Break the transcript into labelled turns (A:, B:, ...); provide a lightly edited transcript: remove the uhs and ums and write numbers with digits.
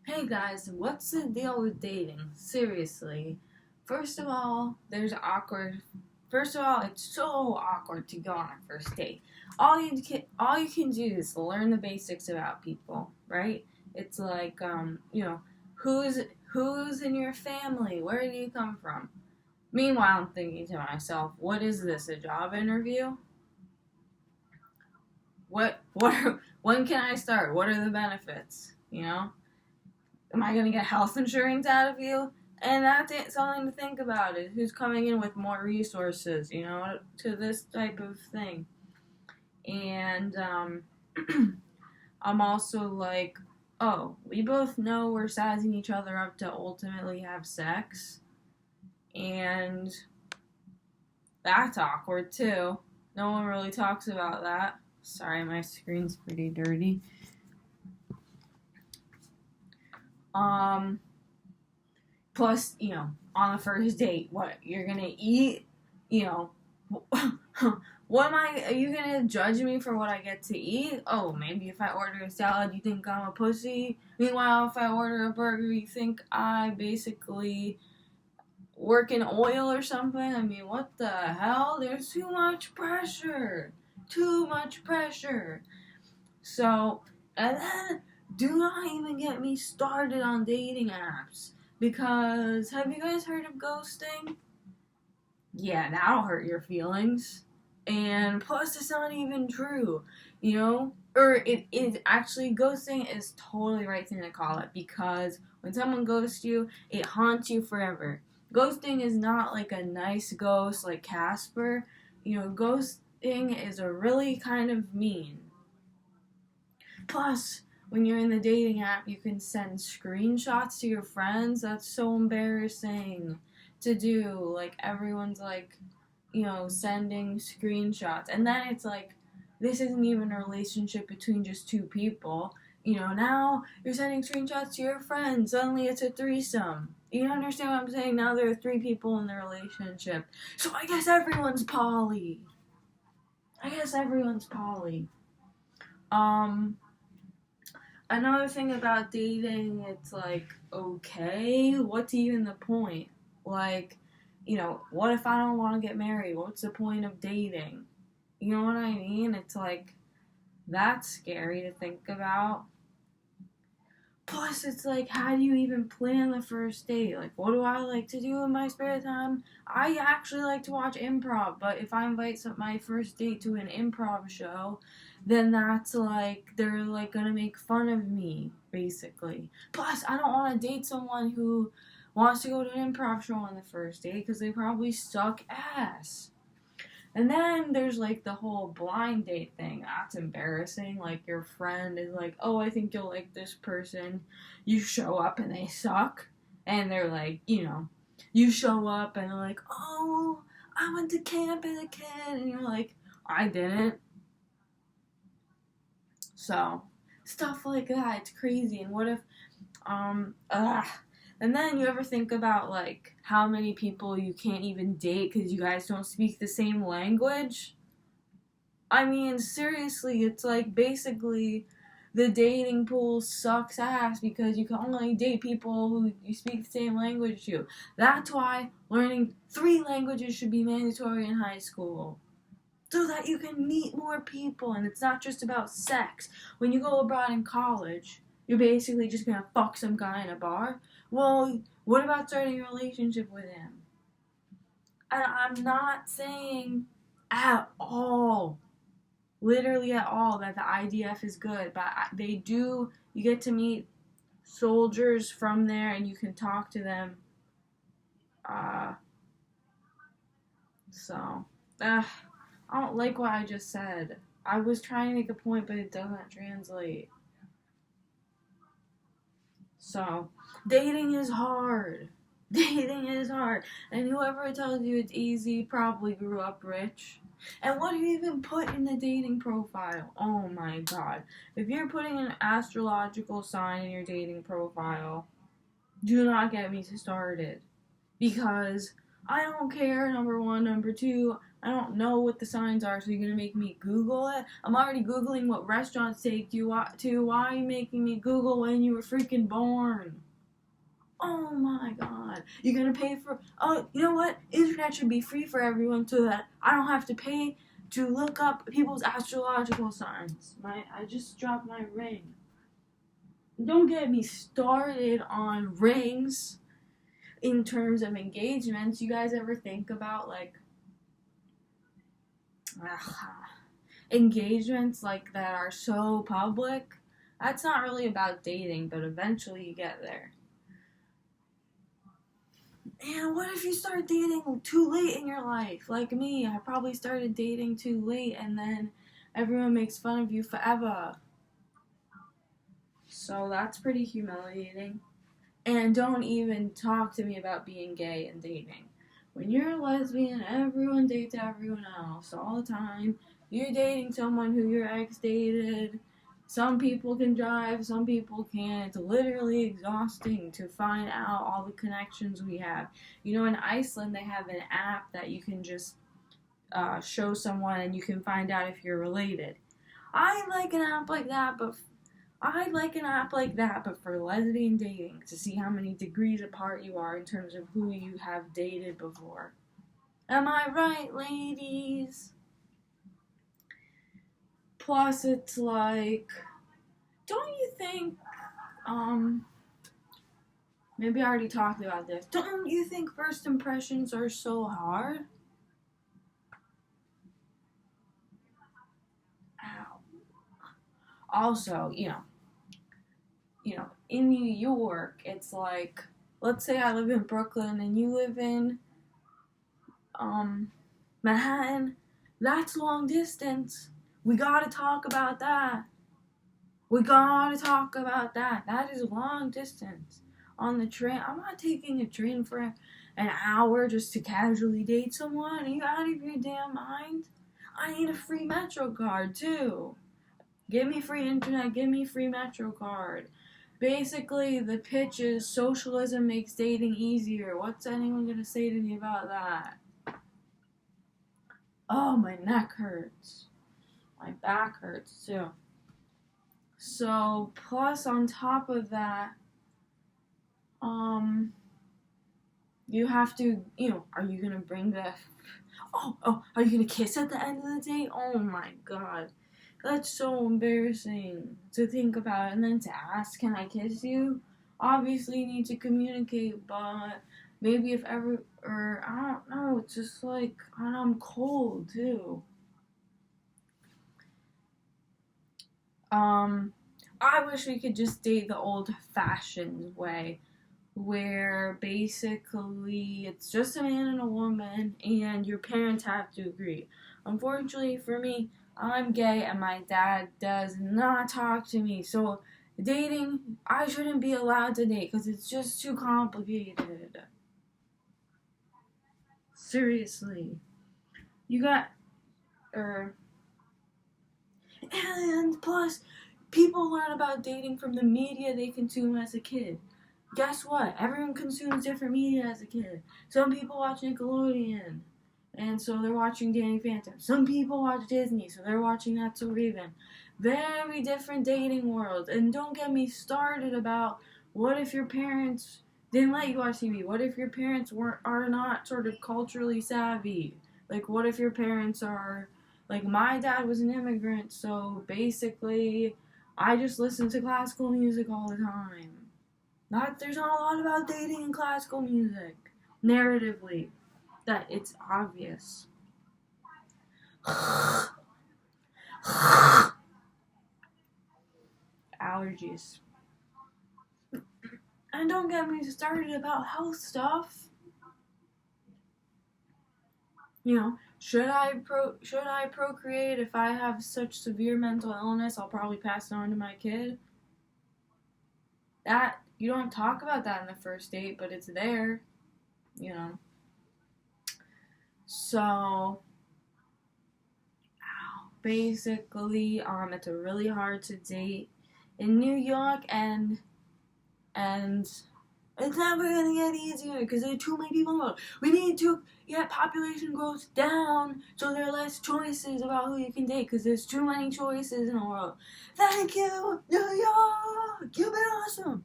A: Hey guys, what's the deal with dating? Seriously. First of all, there's awkward. First of all, it's so awkward to go on a first date. All you can do is learn the basics about people, right? It's like who's in your family? Where do you come from? Meanwhile, I'm thinking to myself, what is this? A job interview? When can I start? What are the benefits? Am I going to get health insurance out of you? And that's something to think about is who's coming in with more resources, to this type of thing. And I'm also like, oh, we both know we're sizing each other up to ultimately have sex. And that's awkward too. No one really talks about that. Sorry, my screen's pretty dirty. Plus, on the first date, what you're gonna eat, you know, are you gonna judge me for what I get to eat? Oh, maybe if I order a salad, you think I'm a pussy. Meanwhile, if I order a burger, you think I basically work in oil or something. I mean, what the hell? There's too much pressure. Too much pressure. So, and then do not even get me started on dating apps. Because, have you guys heard of ghosting? Yeah, that'll hurt your feelings. And plus, it's not even true, Or it is actually, ghosting is totally the right thing to call it. Because when someone ghosts you, it haunts you forever. Ghosting is not like a nice ghost like Casper. Ghosting is a really kind of mean. Plus, when you're in the dating app, you can send screenshots to your friends. That's so embarrassing to do. Like, everyone's like, sending screenshots. And then it's like, this isn't even a relationship between just two people. Now you're sending screenshots to your friends. Suddenly it's a threesome. You understand what I'm saying? Now there are three people in the relationship. So I guess everyone's poly. Another thing about dating, it's like, okay, what's even the point? Like, what if I don't want to get married? What's the point of dating? You know what I mean? It's like, that's scary to think about. Plus, it's like, how do you even plan the first date? Like, what do I like to do in my spare time? I actually like to watch improv, but if I invite my first date to an improv show, then that's like, they're like gonna make fun of me, basically. Plus, I don't want to date someone who wants to go to an improv show on the first date because they probably suck ass. And then there's like the whole blind date thing. That's embarrassing. Like, your friend is like, oh, I think you'll like this person. You show up and they suck. And they're like, you show up and they're like, oh, I went to camp as a kid. And you're like, I didn't. So, stuff like that. It's crazy. And what if, and then you ever think about, like, how many people you can't even date because you guys don't speak the same language? I mean, seriously, it's like basically the dating pool sucks ass because you can only date people who you speak the same language to. That's why learning 3 languages should be mandatory in high school. So that you can meet more people and it's not just about sex. When you go abroad in college, you're basically just gonna fuck some guy in a bar. Well, what about starting a relationship with him? And I'm not saying at all, literally at all, that the IDF is good, but you get to meet soldiers from there and you can talk to them. I don't like what I just said. I was trying to make a point, but it doesn't translate. So, dating is hard. Dating is hard. And whoever tells you it's easy probably grew up rich. And what do you even put in the dating profile? Oh my god. If you're putting an astrological sign in your dating profile, do not get me started. Because I don't care, number one. Number two, I don't know what the signs are, so you're gonna make me Google it? I'm already Googling what restaurants take you to. Why are you making me Google when you were freaking born? Oh my god. You're gonna pay for. Oh, you know what? Internet should be free for everyone so that I don't have to pay to look up people's astrological signs. I just dropped my ring. Don't get me started on rings in terms of engagements. You guys ever think about like engagements like that are so public? That's not really about dating, but eventually you get there. And what if you start dating too late in your life? Like me, I probably started dating too late and then everyone makes fun of you forever. So that's pretty humiliating. And don't even talk to me about being gay and dating. When you're a lesbian, everyone dates everyone else all the time. You're dating someone who your ex dated. Some people can drive, some people can't. It's literally exhausting to find out all the connections we have. You know, in Iceland, they have an app that you can just show someone and you can find out if you're related. I like an app like that, but for lesbian dating to see how many degrees apart you are in terms of who you have dated before. Am I right, ladies? Plus, it's like, don't you think, maybe I already talked about this. Don't you think first impressions are so hard? Ow. Also, in New York, it's like, let's say I live in Brooklyn and you live in, Manhattan. That's long distance. We gotta talk about that. That is long distance. On the train, I'm not taking a train for an hour just to casually date someone. Are you out of your damn mind? I need a free Metro card too. Give me free internet, give me free Metro card. Basically, the pitch is socialism makes dating easier. What's anyone gonna say to me about that? Oh, my neck hurts. My back hurts too. So, plus on top of that, you have to, are you gonna bring the, are you gonna kiss at the end of the date? Oh my god. That's so embarrassing to think about and then to ask, can I kiss you? Obviously, you need to communicate, but maybe if ever, or I don't know, it's just like, and I'm cold too. I wish we could just date the old-fashioned way, where basically it's just a man and a woman, and your parents have to agree. Unfortunately for me, I'm gay, and my dad does not talk to me, so dating, I shouldn't be allowed to date, because it's just too complicated. Seriously. You got, and plus, people learn about dating from the media they consume as a kid. Guess what? Everyone consumes different media as a kid. Some people watch Nickelodeon, and so they're watching Danny Phantom. Some people watch Disney, so they're watching That's So Raven. Very different dating worlds. And don't get me started about what if your parents didn't let you watch TV? What if your parents are not sort of culturally savvy? Like, what if your parents are... Like, my dad was an immigrant, so basically, I just listened to classical music all the time. There's not a lot about dating in classical music, narratively, that it's obvious. Allergies. And don't get me started about health stuff. Should I procreate if I have such severe mental illness? I'll probably pass it on to my kid. That you don't talk about that in the first date, but it's there. So basically, it's really hard to date in New York and It's never gonna get easier because there are too many people in the world. We need to get population growth down so there are less choices about who you can date because there's too many choices in the world. Thank you, New York! You've been awesome!